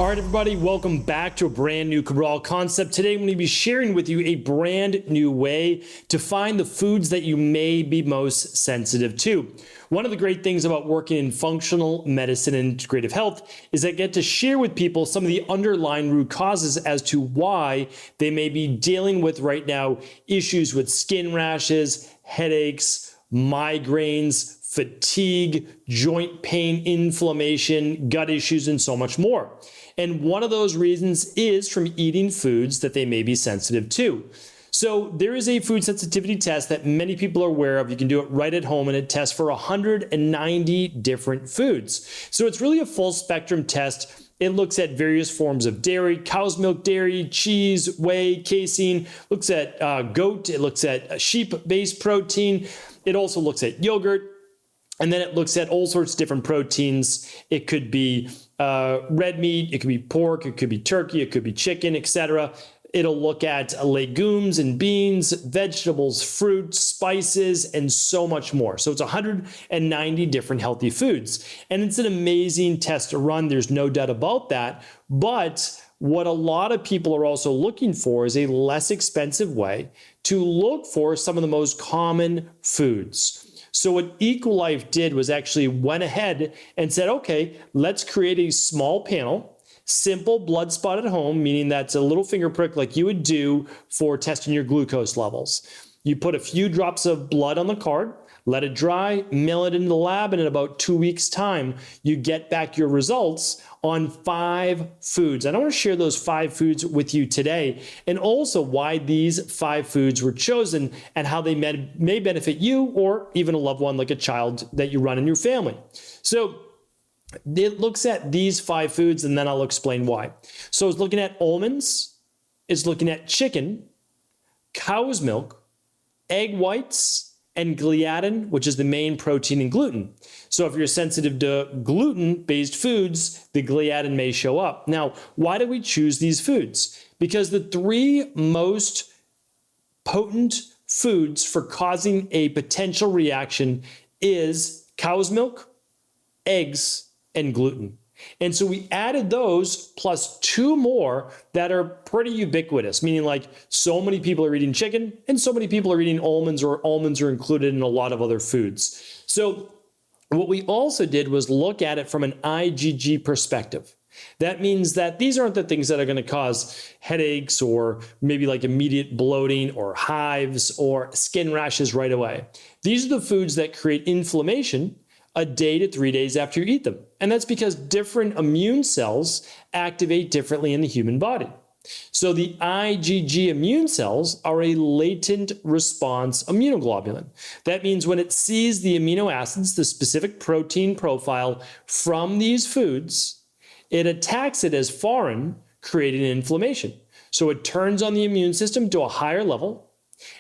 All right, everybody, welcome back to a brand new Cabral concept. Today, I'm going to be sharing with you a brand new way to find the foods that you may be most sensitive to. One of the great things about working in functional medicine and integrative health is I get to share with people some of the underlying root causes as to why they may be dealing with right now issues with skin rashes, headaches, migraines, fatigue, joint pain, inflammation, gut issues, and so much more. And one of those reasons is from eating foods that they may be sensitive to. So there is a food sensitivity test that many people are aware of. You can do it right at home, and it tests for 190 different foods. So it's really a full spectrum test. It looks at various forms of dairy, cow's milk dairy, cheese, whey, casein, looks at goat, it looks at sheep-based protein. It also looks at yogurt. And then it looks at all sorts of different proteins. It could be red meat, it could be pork, it could be turkey, it could be chicken, etc. It'll look at legumes and beans, vegetables, fruits, spices, and so much more. So it's 190 different healthy foods. And it's an amazing test to run. There's no doubt about that. But what a lot of people are also looking for is a less expensive way to look for some of the most common foods. So what Equilife did was actually went ahead and said, okay, let's create a small panel, simple blood spot at home, meaning that's a little finger prick like you would do for testing your glucose levels. You put a few drops of blood on the card, let it dry, mail it into the lab, and in about 2 weeks' time, you get back your results on 5 foods. And I want to share those 5 foods with you today, and also why these 5 foods were chosen and how they may benefit you or even a loved one like a child that you run in your family. So it looks at these 5 foods, and then I'll explain why. So it's looking at almonds, it's looking at chicken, cow's milk, egg whites, and gliadin, which is the main protein in gluten. So if you're sensitive to gluten-based foods, the gliadin may show up. Now, why do we choose these foods? Because the 3 most potent foods for causing a potential reaction is cow's milk, eggs, and gluten. And so we added those plus 2 more that are pretty ubiquitous, meaning like so many people are eating chicken and so many people are eating almonds, or almonds are included in a lot of other foods. So what we also did was look at it from an IgG perspective. That means that these aren't the things that are going to cause headaches or maybe like immediate bloating or hives or skin rashes right away. These are the foods that create inflammation a day to 3 days after you eat them. And that's because different immune cells activate differently in the human body. So the IgG immune cells are a latent response immunoglobulin. That means when it sees the amino acids, the specific protein profile from these foods, it attacks it as foreign, creating inflammation. So it turns on the immune system to a higher level,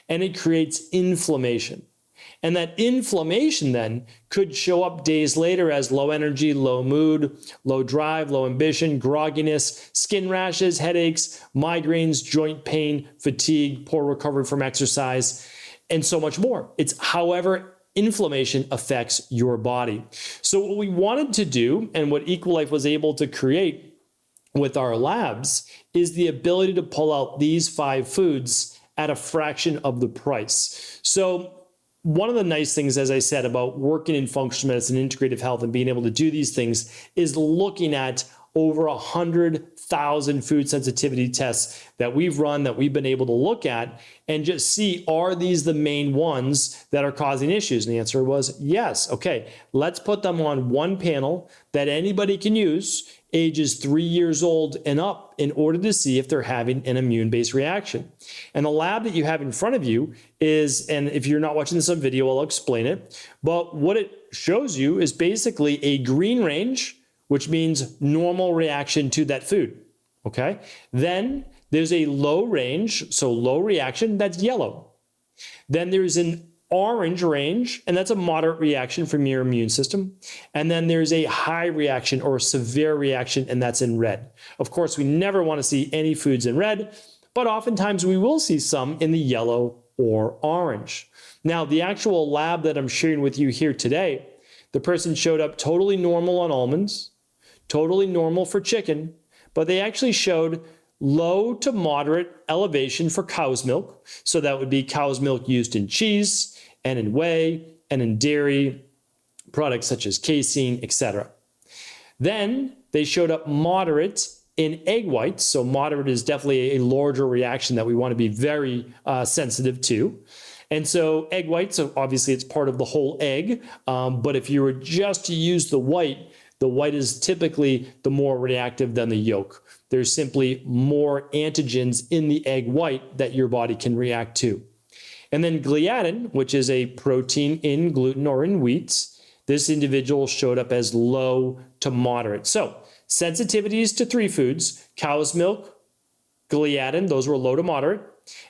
and it creates inflammation. And that inflammation then could show up days later as low energy, low mood, low drive, low ambition, grogginess, skin rashes, headaches, migraines, joint pain, fatigue, poor recovery from exercise, and so much more. It's however inflammation affects your body. So what we wanted to do, and what Equilife was able to create with our labs, is the ability to pull out these 5 foods at a fraction of the price. So one of the nice things, as I said, about working in functional medicine, integrative health, and being able to do these things is looking at over 100,000 food sensitivity tests that we've run, that we've been able to look at and just see, are these the main ones that are causing issues? And the answer was yes. Okay, let's put them on one panel that anybody can use, ages 3 years old and up, in order to see if they're having an immune-based reaction. And the lab that you have in front of you is, and if you're not watching this on video, I'll explain it, but what it shows you is basically a green range, which means normal reaction to that food, okay? Then there's a low range, so low reaction, that's yellow. Then there's an orange range, and that's a moderate reaction from your immune system. And then there's a high reaction or severe reaction, and that's in red. Of course, we never want to see any foods in red, but oftentimes we will see some in the yellow or orange. Now, the actual lab that I'm sharing with you here today, the person showed up totally normal on almonds, totally normal for chicken, but they actually showed low to moderate elevation for cow's milk. So that would be cow's milk used in cheese and in whey and in dairy products such as casein, etc. Then they showed up moderate in egg whites. So moderate is definitely a larger reaction that we want to be very sensitive to. And so egg whites, so obviously it's part of the whole egg. But if you were just to use the white is typically the more reactive than the yolk. There's simply more antigens in the egg white that your body can react to. And then gliadin, which is a protein in gluten or in wheat, this individual showed up as low to moderate. So sensitivities to 3 foods: cow's milk, gliadin, those were low to moderate,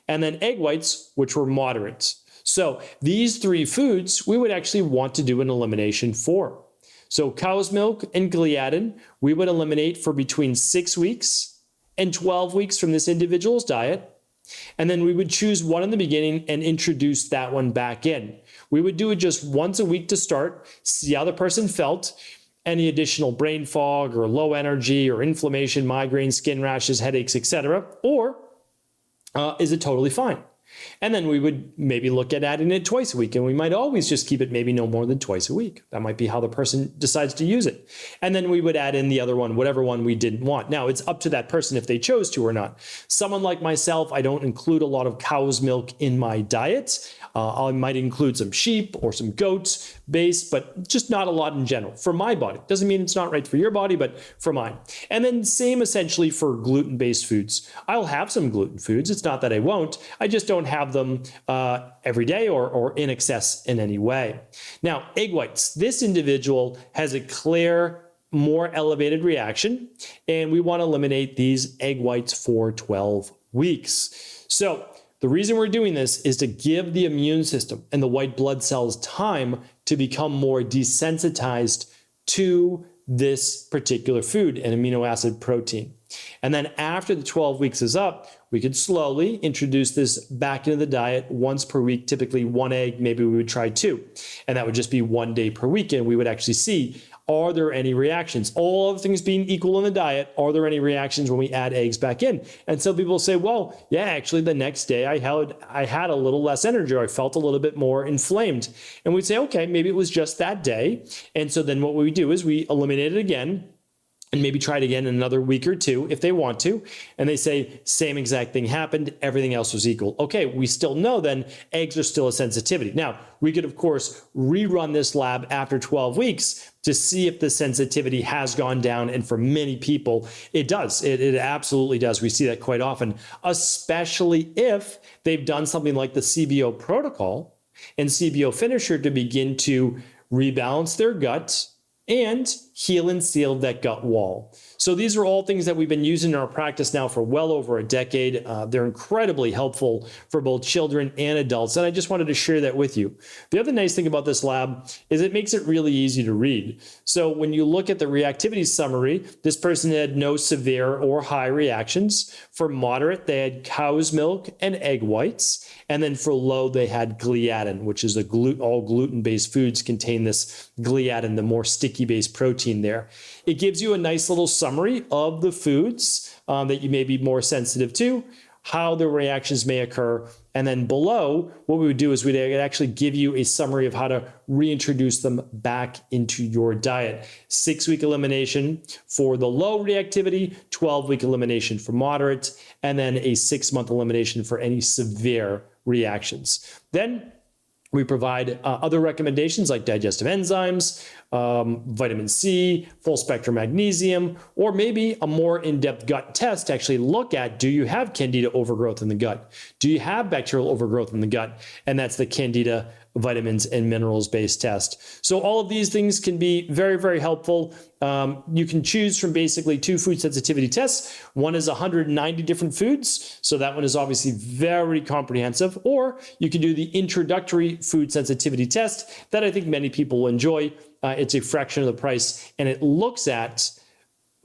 and then egg whites, which were moderate. So these 3 foods we would actually want to do an elimination for. So cow's milk and gliadin, we would eliminate for between 6 weeks and 12 weeks from this individual's diet. And then we would choose one in the beginning and introduce that one back in. We would do it just once a week to start, see how the person felt, any additional brain fog or low energy or inflammation, migraines, skin rashes, headaches, etc., or is it totally fine? And then we would maybe look at adding it twice a week, and we might always just keep it maybe no more than twice a week. That might be how the person decides to use it. And then we would add in the other one, whatever one we didn't want. Now, it's up to that person if they chose to or not. Someone like myself, I don't include a lot of cow's milk in my diet. I might include some sheep or some goats based, but just not a lot in general for my body. Doesn't mean it's not right for your body, but for mine. And then same essentially for gluten-based foods. I'll have some gluten foods. It's not that I won't. I just don't have them every day or in excess in any way. Now, egg whites. This individual has a clear, more elevated reaction, and we want to eliminate these egg whites for 12 weeks. So the reason we're doing this is to give the immune system and the white blood cells time to become more desensitized to this particular food, an amino acid protein. And then after the 12 weeks is up, we could slowly introduce this back into the diet once per week, typically 1 egg, maybe we would try 2. And that would just be 1 day per week. And we would actually see, are there any reactions? All other things being equal in the diet, are there any reactions when we add eggs back in? And some people say, well, yeah, actually the next day I had a little less energy, or I felt a little bit more inflamed. And we'd say, okay, maybe it was just that day. And so then what we do is we eliminate it again, and maybe try it again in another week or 2 if they want to. And they say, same exact thing happened, everything else was equal. Okay, we still know then eggs are still a sensitivity. Now, we could, of course, rerun this lab after 12 weeks to see if the sensitivity has gone down. And for many people, it does. It absolutely does. We see that quite often, especially if they've done something like the CBO protocol and CBO finisher to begin to rebalance their gut and heal and seal that gut wall. So these are all things that we've been using in our practice now for well over a decade. They're incredibly helpful for both children and adults, and I just wanted to share that with you. The other nice thing about this lab is it makes it really easy to read. So when you look at the reactivity summary, this person had no severe or high reactions. For moderate, they had cow's milk and egg whites. And then for low, they had gliadin, which is all gluten-based foods contain this gliadin, the more sticky-based protein there. It gives you a nice little summary of the foods that you may be more sensitive to, how the reactions may occur. And then below, what we would do is we'd actually give you a summary of how to reintroduce them back into your diet. 6-week elimination for the low reactivity, 12-week elimination for moderate, and then a 6-month elimination for any severe reactions. Then we provide other recommendations like digestive enzymes, vitamin C, full spectrum magnesium, or maybe a more in-depth gut test to actually look at, do you have candida overgrowth in the gut? Do you have bacterial overgrowth in the gut? And that's the candida vitamins and minerals based test. So all of these things can be very, very helpful. You can choose from basically 2 food sensitivity tests. One is 190 different foods. So that one is obviously very comprehensive. Or you can do the introductory food sensitivity test that I think many people will enjoy. It's a fraction of the price, and it looks at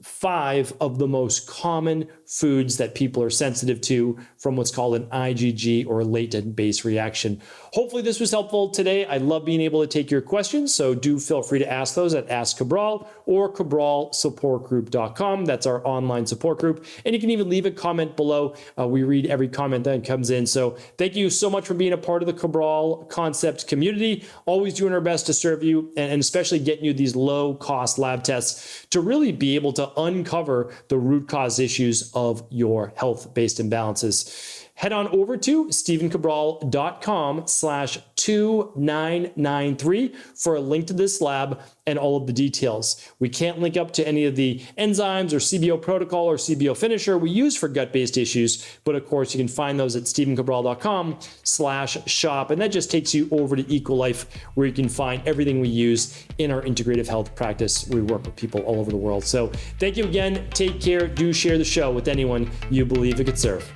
5 of the most common foods that people are sensitive to from what's called an IgG or latent base reaction. Hopefully this was helpful today. I love being able to take your questions, so do feel free to ask those at Ask Cabral or cabralsupportgroup.com. That's our online support group. And you can even leave a comment below. We read every comment that comes in. So thank you so much for being a part of the Cabral Concept community. Always doing our best to serve you, and especially getting you these low-cost lab tests to really be able to uncover the root cause issues of your health-based imbalances. Head on over to stephencabral.com/2993 for a link to this lab and all of the details. We can't link up to any of the enzymes or CBO protocol or CBO finisher we use for gut-based issues, but of course you can find those at stephencabral.com/shop, and that just takes you over to EcoLife, where you can find everything we use in our integrative health practice. We work with people all over the world. So thank you again. Take care. Do share the show with anyone you believe it could serve.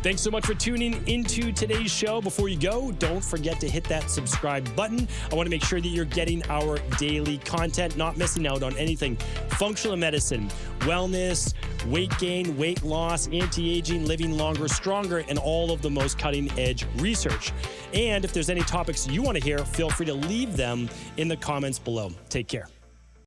Thanks so much for tuning into today's show. Before you go, don't forget to hit that subscribe button. I want to make sure that you're getting our daily content, not missing out on anything functional medicine, wellness, weight gain, weight loss, anti-aging, living longer, stronger, and all of the most cutting-edge research. And if there's any topics you want to hear, feel free to leave them in the comments below. Take care.